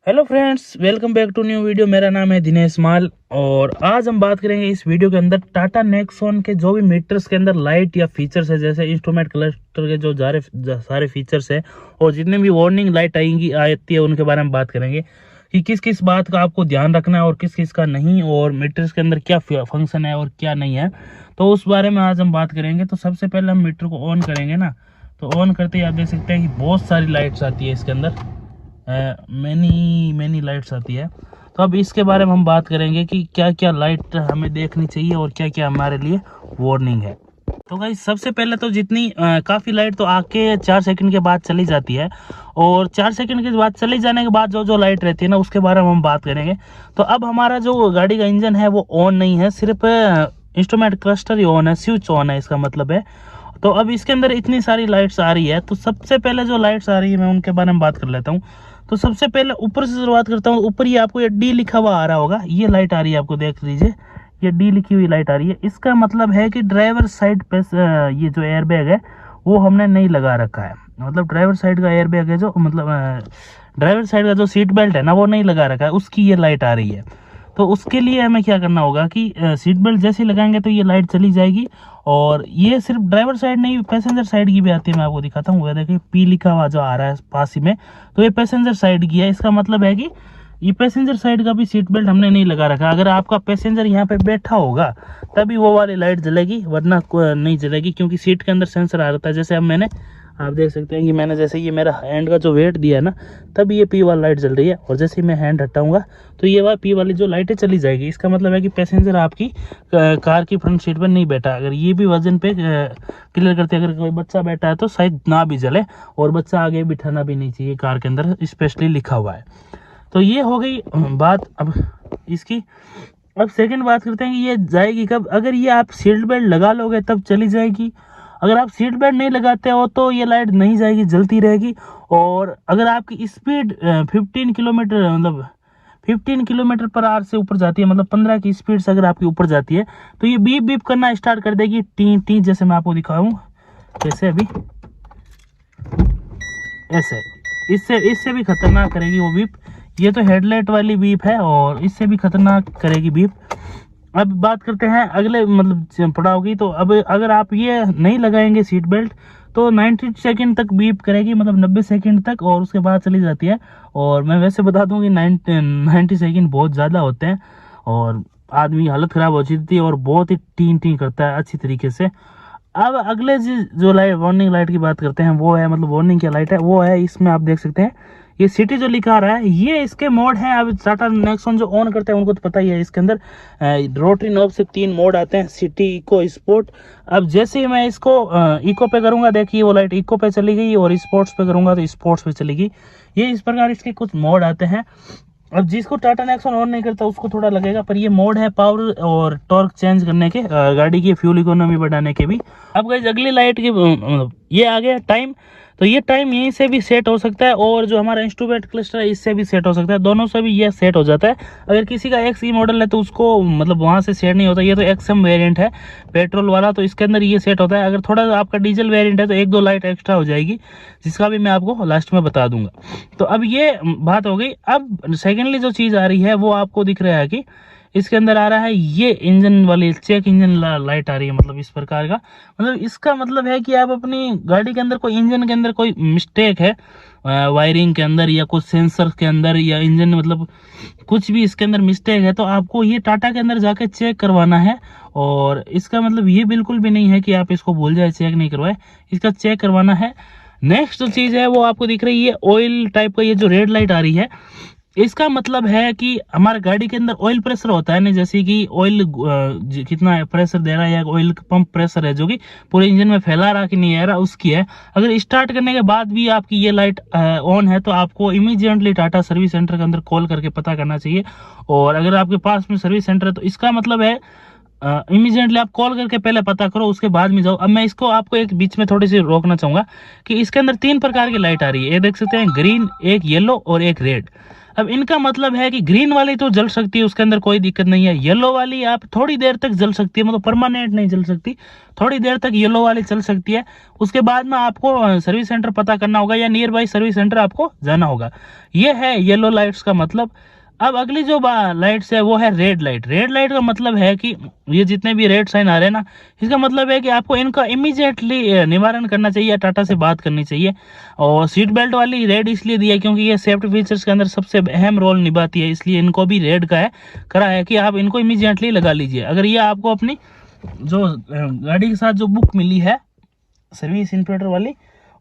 Hello friends, welcome back to new video. मेरा नाम है दिनेश माल और आज हम बात करेंगे इस वीडियो के अंदर टाटा नेक्सॉन के जो भी मीटर्स के अंदर लाइट या फीचर्स है, जैसे इंस्ट्रूमेंट क्लस्टर के जो सारे फीचर्स है और जितने भी वार्निंग लाइट आती है उनके बारे में बात करेंगे कि किस किस बात का आपको ध्यान रखना है और किस किस का नहीं, और मीटर्स के अंदर क्या फंक्शन है और क्या नहीं है, तो उस बारे में आज हम बात करेंगे। तो सबसे पहले हम मीटर को ऑन करेंगे ना, तो ऑन करते ही आप देख सकते हैं कि बहुत सारी लाइट्स आती है इसके अंदर, मैनी लाइट्स आती है। तो अब इसके बारे में हम बात करेंगे कि क्या क्या लाइट हमें देखनी चाहिए और क्या क्या हमारे लिए वार्निंग है। तो गाइस सबसे पहले तो जितनी काफ़ी लाइट तो आके 4 सेकंड के बाद चली जाती है, और 4 सेकंड के बाद चले जाने के बाद जो जो लाइट रहती है ना उसके बारे में हम बात करेंगे। तो अब हमारा जो गाड़ी का इंजन है वो ऑन नहीं है, सिर्फ इंस्ट्रूमेंट क्लस्टर ही ऑन है, स्विच ऑन है इसका मतलब है। तो अब इसके अंदर इतनी सारी लाइट्स आ रही है, तो सबसे पहले जो लाइट्स आ रही है मैं उनके बारे में बात कर लेता हूँ। तो सबसे पहले ऊपर से शुरुआत करता हूँ। ऊपर ही आपको ये डी लिखा हुआ आ रहा होगा, ये लाइट आ रही है, आपको देख लीजिए ये डी लिखी हुई लाइट आ रही है। इसका मतलब है कि ड्राइवर साइड पे ये जो एयरबैग है वो हमने नहीं लगा रखा है, मतलब ड्राइवर साइड का एयरबैग है जो, मतलब ड्राइवर साइड का जो सीट बेल्ट है ना वो नहीं लगा रखा है, उसकी ये लाइट आ रही है। तो उसके लिए हमें क्या करना होगा कि सीट बेल्ट जैसे ही लगाएंगे तो ये लाइट चली जाएगी। और ये सिर्फ ड्राइवर साइड नहीं, पैसेंजर साइड की भी आती है, मैं आपको दिखाता हूँ। देखिए पी लिखा हुआ जो आ रहा है पास ही में, तो ये पैसेंजर साइड की है। इसका मतलब है कि ये पैसेंजर साइड का भी सीट बेल्ट हमने नहीं लगा रखा। अगर आपका पैसेंजर यहाँ पे बैठा होगा तभी वो वाली लाइट जलेगी, वरना नहीं जलेगी, क्योंकि सीट के अंदर सेंसर आ रहा है। जैसे अब मैंने, आप देख सकते हैं कि मैंने जैसे ये मेरा हैंड का जो वेट दिया है ना, तब ये पी वाली लाइट जल रही है, और जैसे ही मैं हैंड हटाऊंगा तो ये वाला पी वाली जो लाइटें चली जाएगी। इसका मतलब है कि पैसेंजर आपकी कार की फ्रंट सीट पर नहीं बैठा। अगर ये भी वजन पे क्लियर करते, अगर कोई बच्चा बैठा है तो शायद ना भी जले, और बच्चा आगे बिठाना भी नहीं चाहिए कार के अंदर, स्पेशली लिखा हुआ है। तो ये हो गई बात अब इसकी। अब सेकंड बात करते हैं कि ये जाएगी कब। अगर ये आप सीट बेल्ट लगा लोगे तब चली जाएगी। अगर आप सीट बेल्ट नहीं लगाते हो तो ये लाइट नहीं जाएगी, जलती रहेगी। और अगर आपकी स्पीड 15 किलोमीटर, मतलब 15 किलोमीटर पर आवर से ऊपर जाती है, मतलब 15 की स्पीड से अगर आपकी ऊपर जाती है, तो ये बीप बीप करना स्टार्ट कर देगी, टी टी, जैसे मैं आपको दिखाऊं, जैसे अभी ऐसे। इससे इससे भी खतरनाक करेगी वो बीप। ये तो हेडलाइट वाली बीप है और इससे भी खतरनाक करेगी बीप। अब बात करते हैं अगले मतलब पड़ाव की। तो अब अगर आप ये नहीं लगाएंगे सीट बेल्ट तो 90 सेकंड तक बीप करेगी, मतलब 90 सेकंड तक, और उसके बाद चली जाती है। और मैं वैसे बता दूं कि 90 सेकंड बहुत ज़्यादा होते हैं और आदमी हालत ख़राब हो जाती है और बहुत ही टीन टीन करता है अच्छी तरीके से। अब अगले जो लाइट, वार्निंग लाइट की बात करते हैं, वो है, मतलब वार्निंग क्या लाइट है वो है, इसमें आप देख सकते हैं ये सिटी जो लिखा आ रहा है, ये इसके मोड हैं। अब टाटा नेक्सॉन जो ऑन करते हैं उनको तो पता ही है, इसके अंदर रोटरी नॉब से 3 मोड आते हैं, सिटी, इको, स्पोर्ट। अब जैसे ही मैं इसको इको पे करूंगा, देखिए वो लाइट इको पे चली गई, और स्पोर्ट्स पे करूंगा तो स्पोर्ट्स पे चली गई। ये इस प्रकार इसके कुछ मोड आते हैं। अब जिसको टाटा नेक्सॉन ऑन नहीं करता उसको थोड़ा लगेगा, पर ये मोड है पावर और टॉर्क चेंज करने के, गाड़ी की फ्यूल इकोनॉमी बढ़ाने के भी। अब गाइस अगली लाइट की मतलब ये आ गया टाइम। तो ये टाइम यहीं से भी सेट हो सकता है, और जो हमारा इंस्ट्रूमेंट क्लस्टर है इससे भी सेट हो सकता है, दोनों से भी ये सेट हो जाता है। अगर किसी का एक्स मॉडल है तो उसको मतलब वहाँ से सेट नहीं होता। ये तो एक्सएम वेरिएंट है पेट्रोल वाला, तो इसके अंदर ये सेट होता है। अगर थोड़ा आपका डीजल वेरिएंट है तो 1-2 लाइट एक्स्ट्रा हो जाएगी, जिसका भी मैं आपको लास्ट में बता दूंगा। तो अब ये बात हो गई। अब सेकेंडली जो चीज़ आ रही है वो आपको दिख रहा है कि इसके अंदर आ रहा है ये इंजन वाली चेक इंजन लाइट आ रही है, मतलब इस प्रकार का। मतलब इसका मतलब है कि आप अपनी गाड़ी के अंदर कोई, इंजन के अंदर कोई मिस्टेक है वायरिंग के अंदर या कुछ सेंसर के अंदर या इंजन, मतलब कुछ भी इसके अंदर मिस्टेक है, तो आपको ये टाटा के अंदर जाके चेक करवाना है। और इसका मतलब ये बिल्कुल भी नहीं है कि आप इसको भूल जाए, चेक नहीं करवाए, इसका चेक करवाना है। नेक्स्ट जो चीज़ है वो आपको दिख रही है ऑयल टाइप का, ये जो रेड लाइट आ रही है, इसका मतलब है कि हमारे गाड़ी के अंदर ऑयल प्रेशर होता है ना, जैसे कि ऑयल कितना प्रेशर दे रहा है, या ऑयल पंप प्रेशर है जो कि पूरे इंजन में फैला रहा कि नहीं आ रहा, उसकी है। अगर स्टार्ट करने के बाद भी आपकी ये लाइट ऑन है तो आपको इमीडिएटली टाटा सर्विस सेंटर के अंदर कॉल करके पता करना चाहिए। और अगर आपके पास में सर्विस सेंटर है तो इसका मतलब है इमीडिएटली आप कॉल करके पहले पता करो, उसके बाद में जाओ। अब मैं इसको आपको एक बीच में थोड़ी सी रोकना चाहूंगा कि इसके अंदर 3 प्रकार की लाइट आ रही है, ये देख सकते हैं, ग्रीन, एक येलो और एक रेड। अब इनका मतलब है कि ग्रीन वाली तो जल सकती है, उसके अंदर कोई दिक्कत नहीं है। येलो वाली आप थोड़ी देर तक जल सकती है, मतलब परमानेंट नहीं जल सकती, थोड़ी देर तक येलो वाली चल सकती है। उसके बाद में आपको सर्विस सेंटर पता करना होगा या नियर बाई सर्विस सेंटर आपको जाना होगा। ये है येलो लाइट्स का मतलब। अब अगली जो लाइट्स है वो है रेड लाइट। रेड लाइट का मतलब है कि ये जितने भी रेड साइन आ रहे हैं ना, इसका मतलब है कि आपको इनका इमीडिएटली निवारण करना चाहिए, टाटा से बात करनी चाहिए। और सीट बेल्ट वाली रेड इसलिए दिया है क्योंकि ये सेफ्टी फीचर्स के अंदर सबसे अहम रोल निभाती है, इसलिए इनको भी रेड का है करा है कि आप इनको इमीडिएटली लगा लीजिए। अगर ये आपको अपनी जो गाड़ी के साथ जो बुक मिली है सर्विस इंस्पेक्टर वाली,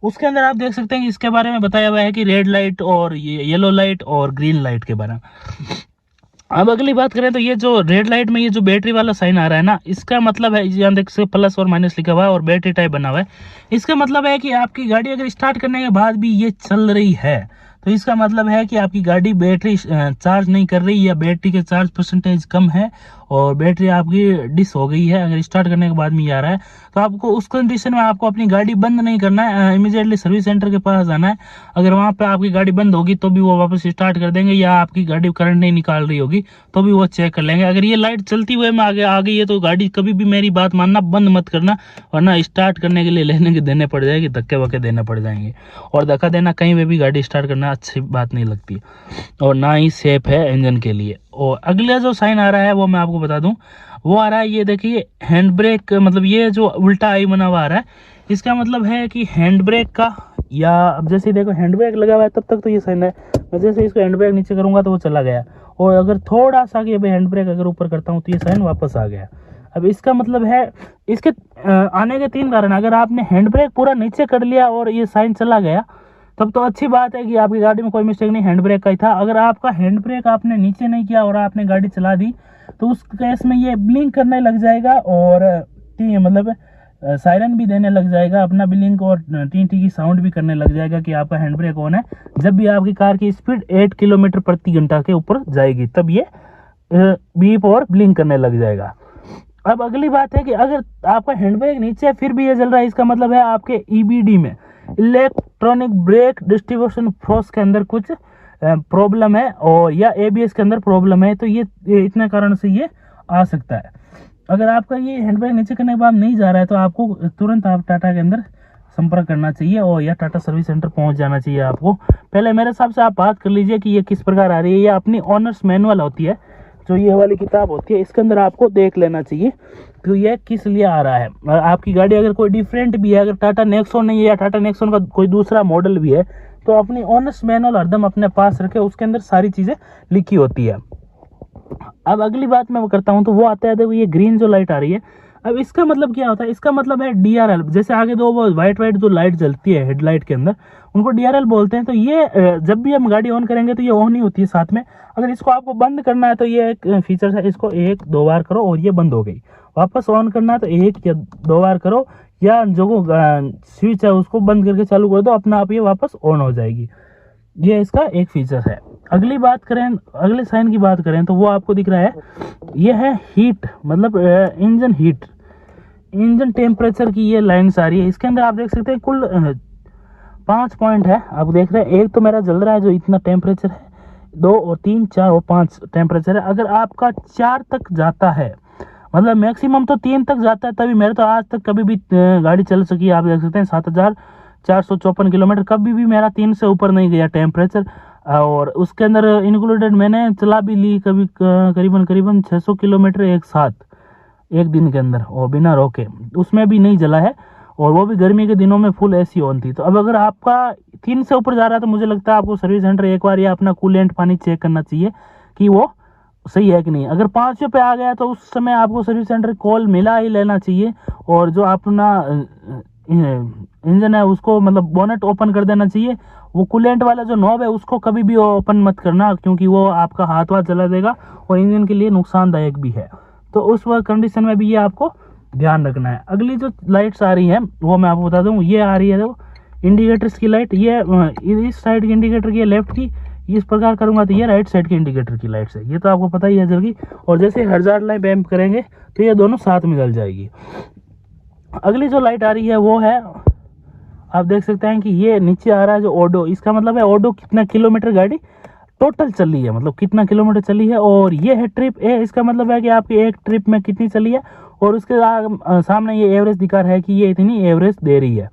उसके अंदर आप देख सकते हैं कि इसके बारे में बताया हुआ है कि रेड लाइट और येलो लाइट और ग्रीन लाइट के बारे में। अब अगली बात करें तो ये जो रेड लाइट में ये जो बैटरी वाला साइन आ रहा है ना, इसका मतलब है, यहाँ देख सकते प्लस और माइनस लिखा हुआ है और बैटरी टाइप बना हुआ है। इसका मतलब है कि आपकी गाड़ी अगर स्टार्ट करने के बाद भी ये चल रही है तो इसका मतलब है कि आपकी गाड़ी बैटरी चार्ज नहीं कर रही या बैटरी के चार्ज परसेंटेज कम है और बैटरी आपकी डिस हो गई है। अगर स्टार्ट करने के बाद में ये आ रहा है तो आपको उस कंडीशन में आपको अपनी गाड़ी बंद नहीं करना है, इमीडिएटली सर्विस सेंटर के पास जाना है। अगर वहाँ पे आपकी गाड़ी बंद होगी तो भी वो वापस स्टार्ट कर देंगे, या आपकी गाड़ी करंट नहीं निकाल रही होगी तो भी वो चेक कर लेंगे। अगर ये लाइट चलती हुए में आगे आ गई है तो गाड़ी कभी भी, मेरी बात मानना, बंद मत करना, वरना स्टार्ट करने के लिए लेने के देने पड़ जाएगी, धक्के वक्के देने पड़ जाएंगे। और धक्का देना कहीं पे भी गाड़ी स्टार्ट करना अच्छी बात नहीं लगती और ना ही सेफ है इंजन के लिए। और अगला जो साइन आ रहा है वो मैं आपको बता दूं, वो आ रहा है, ये देखिए हैंड ब्रेक, मतलब ये जो उल्टा आई बना हुआ आ रहा है, इसका मतलब है कि हैंड ब्रेक का, या अब जैसे देखो हैंड ब्रेक लगा हुआ है तब तक तो ये साइन है, मैं जैसे इसको हैंड ब्रेक नीचे करूंगा तो वो चला गया, और अगर थोड़ा सा कि हैंड ब्रेक अगर ऊपर करता हूँ तो ये साइन वापस आ गया। अब इसका मतलब है, इसके आने के 3 कारण। अगर आपने हैंड ब्रेक पूरा नीचे कर लिया और ये साइन चला गया तब तो अच्छी बात है कि आपकी गाड़ी में कोई मिस्टेक नहीं, हैंड ब्रेक का ही था। अगर आपका हैंड ब्रेक आपने नीचे नहीं किया और आपने गाड़ी चला दी तो उस केस में ये ब्लिंक करने लग जाएगा और मतलब सायरन भी देने लग जाएगा अपना ब्लिंक, और टी की साउंड भी करने लग जाएगा कि आपका हैंड ब्रेक ऑन है। जब भी आपकी कार की स्पीड 8 किलोमीटर प्रति घंटा के ऊपर जाएगी तब ये बीप और ब्लिंक करने लग जाएगा। अब अगली बात है कि अगर आपका हैंड ब्रेक नीचे है फिर भी ये जल रहा है, इसका मतलब है आपके ईबीडी में, इलेक्ट्रॉनिक ब्रेक डिस्ट्रीब्यूशन फोर्स के अंदर कुछ प्रॉब्लम है, और या एबीएस के अंदर प्रॉब्लम है, तो ये इतने कारण से ये आ सकता है। अगर आपका ये हैंड ब्रेक नीचे करने के बाद नहीं जा रहा है तो आपको तुरंत आप टाटा के अंदर संपर्क करना चाहिए और या टाटा सर्विस सेंटर पहुंच जाना चाहिए। आपको पहले मेरे हिसाब से आप बात कर लीजिए कि ये किस प्रकार आ रही है, ये अपनी ऑनर्स मैनुअल होती है जो ये वाली किताब होती है, इसके अंदर आपको देख लेना चाहिए कि ये किस लिए आ रहा है। आपकी गाड़ी अगर कोई डिफरेंट भी है, अगर टाटा नेक्सॉन नहीं है या टाटा नेक्सॉन का कोई दूसरा मॉडल भी है, तो अपनी ऑनर्स मैनुअल हरदम अपने पास रखे, उसके अंदर सारी चीज़ें लिखी होती है। अब अगली बात मैं करता हूँ तो वो आता है, देखो ये ग्रीन जो लाइट आ रही है, अब इसका मतलब क्या होता है, इसका मतलब है डीआरएल। जैसे आगे दो वो वाइट जो लाइट जलती है हेडलाइट के अंदर, उनको डीआरएल बोलते हैं। तो ये जब भी हम गाड़ी ऑन करेंगे तो ये ऑन ही होती है साथ में। अगर इसको आपको बंद करना है तो ये एक फीचर है, इसको 1-2 बार करो और ये बंद हो गई। वापस ऑन करना है तो 1 या 2 बार करो, या जो स्विच है उसको बंद करके चालू कर दो, अपना आप ये वापस ऑन हो जाएगी। ये इसका एक फीचर है। अगली बात करें, अगले साइन की बात करें तो वो आपको दिख रहा है, ये है हीट, मतलब इंजन हीट, इंजन टेम्परेचर की ये लाइन्स आ रही है। इसके अंदर आप देख सकते हैं कुल 5 पॉइंट है, आप देख रहे हैं। एक तो मेरा जल रहा है जो इतना टेम्परेचर है, 2 और 3, 4 और 5 टेम्परेचर है। अगर आपका 4 तक जाता है, मतलब मैक्सिमम तो 3 तक जाता है, तभी मेरे तो आज तक कभी भी गाड़ी चल सकी है, आप देख सकते हैं 7454 किलोमीटर, कभी भी मेरा 3 से ऊपर नहीं गया टेम्परेचर। और उसके अंदर इंक्लूडेड मैंने चला भी ली कभी करीबन 600 किलोमीटर एक साथ एक दिन के अंदर, और बिना रोके, उसमें भी नहीं जला है, और वो भी गर्मी के दिनों में फुल एसी ऑन थी। तो अब अगर आपका 3 से ऊपर जा रहा है तो मुझे लगता है आपको सर्विस सेंटर एक बार या अपना कूलेंट पानी चेक करना चाहिए कि वो सही है कि नहीं। अगर 5 पे आ गया तो उस समय आपको सर्विस सेंटर कॉल मिला ही लेना चाहिए, और जो अपना इंजन है उसको, मतलब बोनेट ओपन कर देना चाहिए। वो कूलेंट वाला जो नॉब है उसको कभी भी ओपन मत करना, क्योंकि वो आपका हाथ जला देगा और इंजन के लिए नुकसानदायक भी है। तो उस वक्त कंडीशन में भी ये आपको ध्यान रखना है। अगली जो लाइट्स आ रही हैं वो मैं आपको बता दूं, ये आ रही है देखो इंडिकेटर्स की लाइट, ये इस साइड की इंडिकेटर की लेफ्ट की, इस प्रकार करूंगा तो ये राइट साइड के इंडिकेटर की लाइट्स है, ये तो आपको पता ही है जल गई। और जैसे हजार्ड लाइट लैंप करेंगे तो ये दोनों साथ में जल जाएगी। अगली जो लाइट आ रही है वो है, आप देख सकते हैं कि ये नीचे आ रहा है जो ओडो, इसका मतलब है ओडो कितना किलोमीटर गाड़ी टोटल चली है, मतलब कितना किलोमीटर चली है। और ये है ट्रिप ए, इसका मतलब है कि आपकी एक ट्रिप में कितनी चली है। और उसके सामने ये एवरेज दिखा रहा है कि ये इतनी एवरेज दे रही है।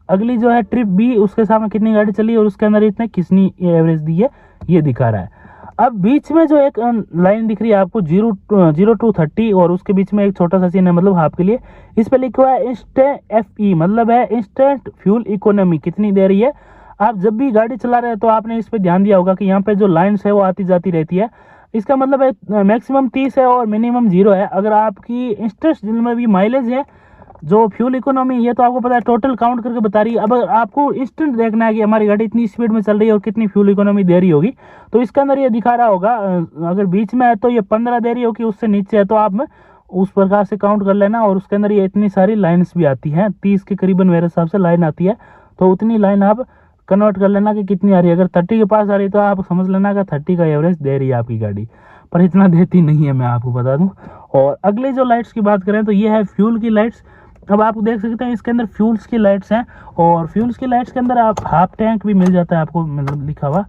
अगली जो है ट्रिप बी, उसके सामने कितनी गाड़ी चली है और उसके अंदर इतने कितनी एवरेज दी है ये दिखा रहा है। अब बीच में जो एक लाइन दिख रही है आपको 0 to 30 और उसके बीच में एक छोटा सा सीन है मतलब हाफ के लिए, इस पे लिखा हुआ है इंस्टेंट FE, मतलब है इंस्टेंट फ्यूल इकोनॉमी कितनी दे रही है। आप जब भी गाड़ी चला रहे हैं तो आपने इस पे ध्यान दिया होगा कि यहाँ पे जो लाइन्स है वो आती जाती रहती है। इसका मतलब है मैक्सिमम 30 है और मिनिमम 0 है। अगर आपकी इंस्टेंट में भी माइलेज है जो फ्यूल इकोनॉमी, ये तो आपको पता है टोटल काउंट करके बता रही है। अब आपको इंस्टेंट देखना है कि हमारी गाड़ी इतनी स्पीड में चल रही है और कितनी फ्यूल इकोनॉमी दे रही होगी, तो इसके अंदर ये दिखा रहा होगा। अगर बीच में है तो ये 15 दे रही होगी, उससे नीचे है तो आप उस प्रकार से काउंट कर लेना। और उसके अंदर ये इतनी सारी लाइन्स भी आती हैं, 30 के करीबन मेरे हिसाब से लाइन आती है, तो उतनी लाइन आप कन्वर्ट कर लेना कि कितनी आ रही है। अगर 30 के पास आ रही है तो आप समझ लेना कि 30 का एवरेज दे रही है आपकी गाड़ी, पर इतना देती नहीं है, मैं आपको बता दूं। और अगले जो लाइट्स की बात करें तो ये है फ्यूल की लाइट्स। अब आप देख सकते हैं इसके अंदर फ्यूल्स की लाइट्स हैं और फ्यूल्स की लाइट्स के अंदर आप हाफ टैंक भी मिल जाता है आपको, मतलब लिखा हुआ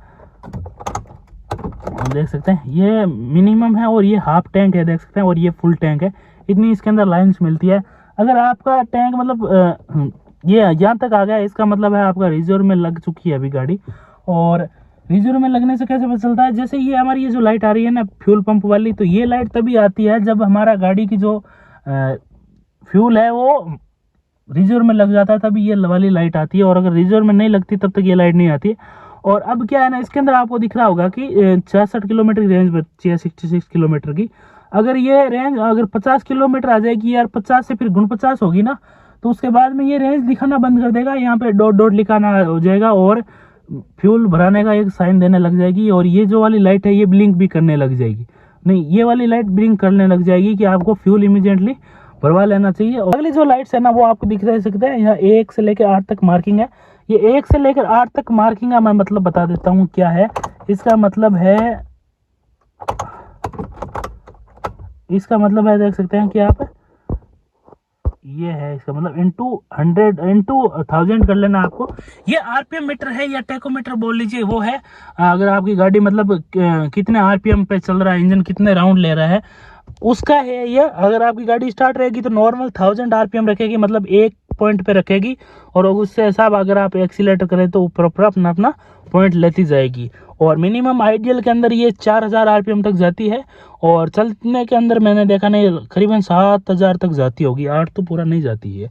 आप देख सकते हैं। ये मिनिमम है और ये हाफ टैंक है देख सकते हैं, और ये फुल टैंक है। इतनी इसके अंदर लाइन्स मिलती है। अगर आपका टैंक मतलब ये यहाँ तक आ गया, इसका मतलब है आपका रिजर्व में लग चुकी है अभी गाड़ी। और रिजर्व में लगने से कैसे पता चलता है, जैसे ये हमारी ये जो लाइट आ रही है ना फ्यूल पंप वाली, तो ये लाइट तभी आती है जब हमारा गाड़ी की जो फ्यूल है वो रिजर्व में लग जाता है, तभी ये वाली लाइट आती है। और अगर रिजर्व में नहीं लगती तब तक ये लाइट नहीं आती है। और अब क्या है ना, इसके अंदर आपको दिख रहा होगा कि 66 किलोमीटर की रेंज बची है 66 किलोमीटर की। अगर ये रेंज अगर 50 किलोमीटर आ जाएगी यार, 50 से फिर 49 होगी ना, तो उसके बाद में ये रेंज दिखाना बंद कर देगा, यहाँ पे डॉट डॉट लिखाना हो जाएगा और फ्यूल भराने का एक साइन देने लग जाएगी। और ये जो वाली लाइट है ये ब्लिंक भी करने लग जाएगी, नहीं ये वाली लाइट ब्लिंक करने लग जाएगी कि आपको फ्यूल इमीडिएटली भरवा लेना चाहिए। और अगली जो लाइट्स है ना वो आपको दिख रह सकते हैं, यहाँ 1 से लेकर 8 तक मार्किंग है। ये 1 से लेकर 8 तक मार्किंग है, मैं मतलब बता देता हूँ क्या है इसका मतलब है। इसका मतलब है देख सकते हैं कि आप ये है, इसका मतलब इंटू 1000 कर लेना आपको। ये RPM मीटर है या टेकोमीटर बोल लीजिए वो है। अगर आपकी गाड़ी मतलब कितने RPM पे चल रहा है, इंजन कितने राउंड ले रहा है उसका है ये। अगर आपकी गाड़ी स्टार्ट रहेगी तो नॉर्मल 1000 RPM रखेगी, मतलब एक पॉइंट पे रखेगी। और उससे हिसाब अगर आप एक्सीलेटर करें तो ऊपर अपना अपना पॉइंट लेती जाएगी। और मिनिमम आइडियल के अंदर ये 4000 RPM तक जाती है। और चलने के अंदर मैंने देखा नहीं करीबन 7000 तक जाती होगी, 8 तो पूरा नहीं जाती है।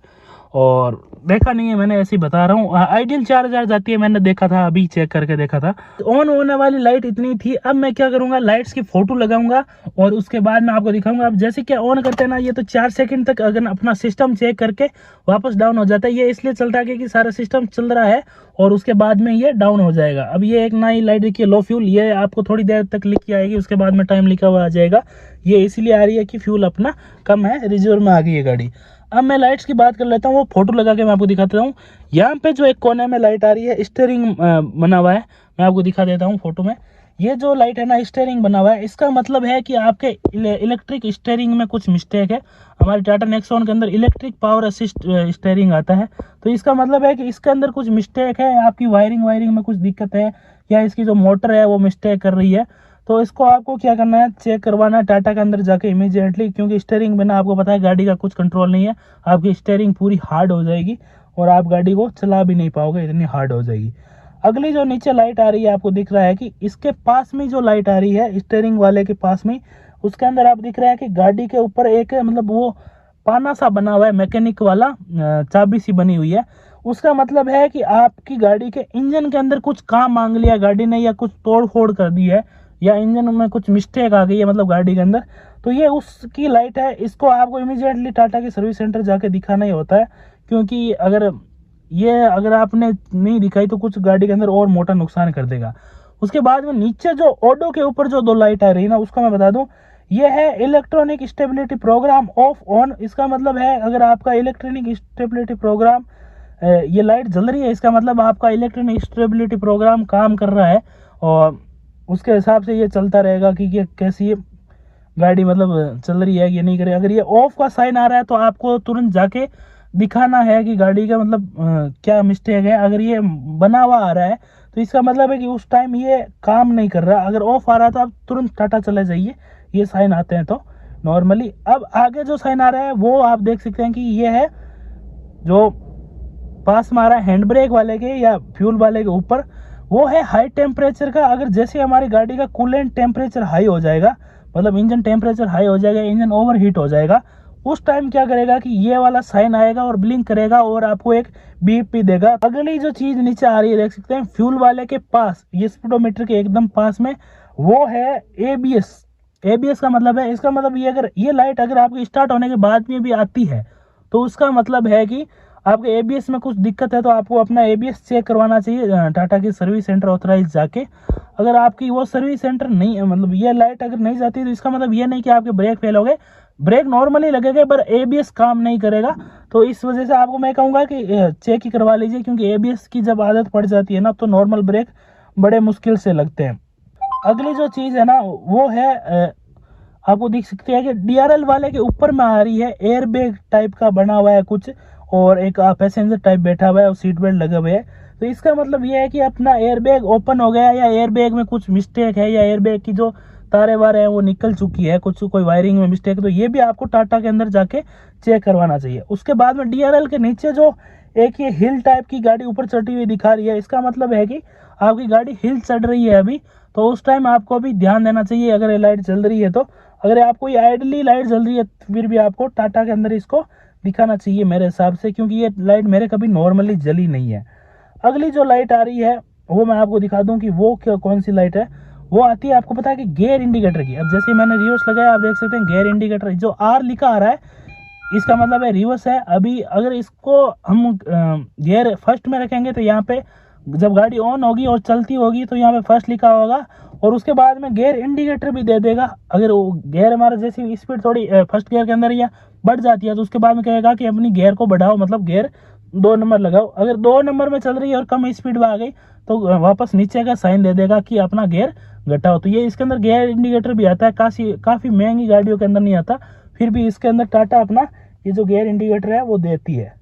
और देखा नहीं है मैंने, ऐसे ही बता रहा हूँ। आइडियल 4000 जाती है, मैंने देखा था अभी चेक करके देखा था। ऑन होने वाली लाइट इतनी थी। अब मैं क्या करूंगा, लाइट्स की फोटो लगाऊंगा और उसके बाद मैं आपको दिखाऊंगा। अब जैसे क्या ऑन करते हैं ना, ये तो 4 सेकंड तक अगर अपना सिस्टम चेक करके वापस डाउन हो जाता है। ये इसलिए चलता है क्योंकि सारा सिस्टम चल रहा है और उसके बाद में ये डाउन हो जाएगा। अब ये एक नई लाइट देखिए लो फ्यूल, ये आपको थोड़ी देर तक लिख के आएगी, उसके बाद में टाइम लिखा हुआ आ जाएगा। ये इसलिए आ रही है कि फ्यूल अपना कम है, रिजर्व में आ गई है गाड़ी। अब मैं लाइट्स की बात कर लेता हूँ, वो फोटो लगा के मैं आपको दिखाता हूँ। यहाँ पे जो एक कोने में लाइट आ रही है, स्टीयरिंग बना हुआ है, मैं आपको दिखा देता हूँ फोटो में। ये जो लाइट है ना स्टीयरिंग बना हुआ है, इसका मतलब है कि आपके इलेक्ट्रिक स्टीयरिंग में कुछ मिस्टेक है। हमारे टाटा नेक्सॉन के अंदर इलेक्ट्रिक पावर असिस्ट स्टीयरिंग आता है, तो इसका मतलब है कि इसके अंदर कुछ मिस्टेक है, आपकी वायरिंग में कुछ दिक्कत है, या इसकी जो मोटर है वो मिस्टेक कर रही है। तो इसको आपको क्या करना है, चेक करवाना है टाटा के अंदर जाके इमीडिएटली, क्योंकि स्टीयरिंग बिना आपको पता है गाड़ी का कुछ कंट्रोल नहीं है। आपकी स्टीयरिंग पूरी हार्ड हो जाएगी और आप गाड़ी को चला भी नहीं पाओगे, इतनी हार्ड हो जाएगी। अगली जो नीचे लाइट आ रही है, आपको दिख रहा है कि इसके पास में जो लाइट आ रही है स्टीयरिंग वाले के पास में, उसके अंदर आप दिख रहा है कि गाड़ी के ऊपर एक मतलब वो पाना सा बना हुआ है, मैकेनिक वाला चाबी सी बनी हुई है। उसका मतलब है कि आपकी गाड़ी के इंजन के अंदर कुछ काम मांग लिया गाड़ी ने, या कुछ तोड़ फोड़ कर दी है, या इंजन में कुछ मिस्टेक आ गई है मतलब गाड़ी के अंदर, तो ये उसकी लाइट है। इसको आपको इमीडिएटली टाटा के सर्विस सेंटर जाके दिखाना ही होता है, क्योंकि अगर आपने नहीं दिखाई तो कुछ गाड़ी के अंदर और मोटा नुकसान कर देगा। उसके बाद में नीचे जो ऑडो के ऊपर जो 2 लाइट आ रही है ना, उसको मैं बता दूं, ये है electronic stability program off on. इसका मतलब है अगर आपका इलेक्ट्रॉनिक स्टेबिलिटी प्रोग्राम ये लाइट जल रही है, इसका मतलब आपका इलेक्ट्रॉनिक स्टेबिलिटी प्रोग्राम काम कर रहा है और उसके हिसाब से ये चलता रहेगा कि ये कैसी गाड़ी मतलब चल रही है, ये नहीं करे। अगर ये ऑफ का साइन आ रहा है तो आपको तुरंत जाके दिखाना है कि गाड़ी का मतलब क्या मिस्टेक है। अगर ये बना हुआ आ रहा है तो इसका मतलब है कि उस टाइम ये काम नहीं कर रहा। अगर ऑफ आ रहा है तो आप तुरंत टाटा चले जाइए, ये साइन आते हैं तो नॉर्मली। अब आगे जो साइन आ रहा है वो आप देख सकते हैं कि ये है जो पास में आ रहा है हैंड ब्रेक वाले के या फ्यूल वाले के ऊपर, वो है हाई टेम्परेचर का। अगर जैसे हमारी गाड़ी का कूलेंट टेम्परेचर हाई हो जाएगा, मतलब इंजन टेम्परेचर हाई हो जाएगा, इंजन ओवर हीट हो जाएगा, उस टाइम क्या करेगा कि ये वाला साइन आएगा और ब्लिंक करेगा और आपको एक बीप भी देगा। अगली जो चीज नीचे आ रही है देख सकते हैं फ्यूल वाले के पास, ये स्पीडोमीटर के एकदम पास में, वो है एबीएस। एबीएस का मतलब है, इसका मतलब ये अगर ये लाइट अगर आपके स्टार्ट होने के बाद में भी आती है तो उसका मतलब है कि आपके एबीएस में कुछ दिक्कत है, तो आपको अपना एबीएस चेक करवाना चाहिए टाटा की सर्विस सेंटर ऑथराइज जाके। अगर आपकी वो सर्विस सेंटर नहीं है, मतलब ये लाइट अगर नहीं जाती तो इसका मतलब ये नहीं कि आपके ब्रेक फेल हो गए, ब्रेक नॉर्मली लगेगा पर एबीएस काम नहीं करेगा। तो इस वजह से आपको मैं कहूँगा कि चेक ही करवा लीजिए, क्योंकि एबीएस की जब आदत पड़ जाती है ना तो नॉर्मल ब्रेक बड़े मुश्किल से लगते हैं। अगली जो चीज़ है ना वो है आपको देख सकते हैं कि डीआरएल वाले के ऊपर में आ रही है एयर बैग टाइप का बना हुआ है कुछ, और एक पैसेंजर टाइप बैठा हुआ है और सीट बेल्ट लगे हुए है। तो इसका मतलब ये है कि अपना एयर बैग ओपन हो गया, या एयर बैग में कुछ मिस्टेक है, या एयर बैग की जो तारे वारे हैं वो निकल चुकी है, कुछ कोई वायरिंग में मिस्टेक, तो ये भी आपको टाटा के अंदर जाके चेक करवाना चाहिए। उसके बाद में डीआरएल के नीचे जो एक ये हिल टाइप की गाड़ी ऊपर चढ़ी हुई दिखा रही है, इसका मतलब है कि आपकी गाड़ी हिल चढ़ रही है अभी, तो उस टाइम आपको भी ध्यान देना चाहिए अगर ये लाइट जल रही है तो। अगर आपको ये आइडली लाइट जल रही है फिर भी आपको टाटा के अंदर इसको दिखाना चाहिए मेरे हिसाब से, क्योंकि ये लाइट मेरे कभी नॉर्मली जली नहीं है। अगली जो लाइट आ रही है वो मैं आपको दिखा दूं कि वो क्या कौन सी लाइट है। वो आती है, आपको पता है कि गियर इंडिकेटर की। अब जैसे मैंने रिवर्स लगाया, आप देख सकते हैं गियर इंडिकेटर जो आर लिखा आ रहा है, इसका मतलब है रिवर्स है। अभी अगर इसको हम गियर फर्स्ट में रखेंगे तो यहाँ पे जब गाड़ी ऑन होगी और चलती होगी तो यहाँ पे फर्स्ट लिखा होगा, और उसके बाद में गियर इंडिकेटर भी दे देगा। अगर वो गियर हमारा जैसे स्पीड थोड़ी फर्स्ट गियर के अंदर या बढ़ जाती है तो उसके बाद में कहेगा कि अपनी गियर को बढ़ाओ, मतलब गियर 2 नंबर लगाओ। अगर 2 नंबर में चल रही है और कम स्पीड में आ गई तो वापस नीचे का साइन दे देगा कि अपना गियर घटाओ। तो ये इसके अंदर गियर इंडिकेटर भी आता है, काफ़ी महंगी गाड़ियों के अंदर नहीं आता, फिर भी इसके अंदर टाटा अपना ये जो गियर इंडिकेटर है वो देती है।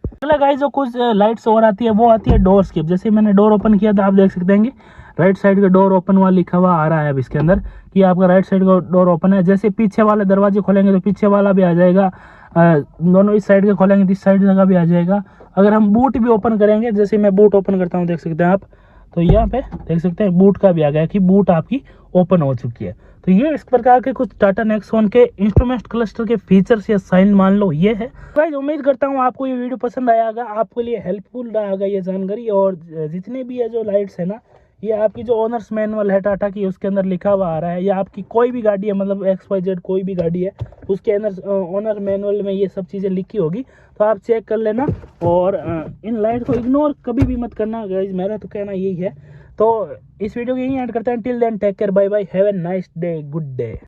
अगला गाइस जो कुछ लाइट्स और आती है वो आती है डोर स्किप। जैसे मैंने डोर ओपन किया था, आप देख सकते हैं राइट साइड का डोर ओपन वाला लिखा हुआ आ रहा है अब इसके अंदर कि आपका राइट साइड का डोर ओपन है। जैसे पीछे वाले दरवाजे खोलेंगे तो पीछे वाला भी आ जाएगा, दोनों इस साइड के खोलेंगे तो इस साइड का भी आ जाएगा। अगर हम बूट भी ओपन करेंगे, जैसे मैं बूट ओपन करता हूँ देख सकते हैं आप, तो यहाँ पे देख सकते हैं बूट का भी आ गया कि बूट आपकी ओपन हो चुकी है। तो ये इस प्रकार के कुछ टाटा नेक्सॉन के इंस्ट्रूमेंट क्लस्टर के फीचर्स या साइन मान लो ये है। गाइस उम्मीद करता हूँ आपको ये वीडियो पसंद आया होगा, आपके लिए हेल्पफुल रहा होगा ये जानकारी। और जितने भी है जो लाइट्स है ना, ये आपकी जो ओनर्स मैनुअल है टाटा की उसके अंदर लिखा हुआ आ रहा है, या आपकी कोई भी गाड़ी है मतलब XYZ कोई भी गाड़ी है उसके अंदर ओनर मैनुअल में ये सब चीज़ें लिखी होगी, तो आप चेक कर लेना। और इन लाइट को इग्नोर कभी भी मत करना गाइस, मेरा तो कहना यही है। तो इस वीडियो को यहीं एंड करते हैं। Till then take care, bye bye, have a nice day, good day.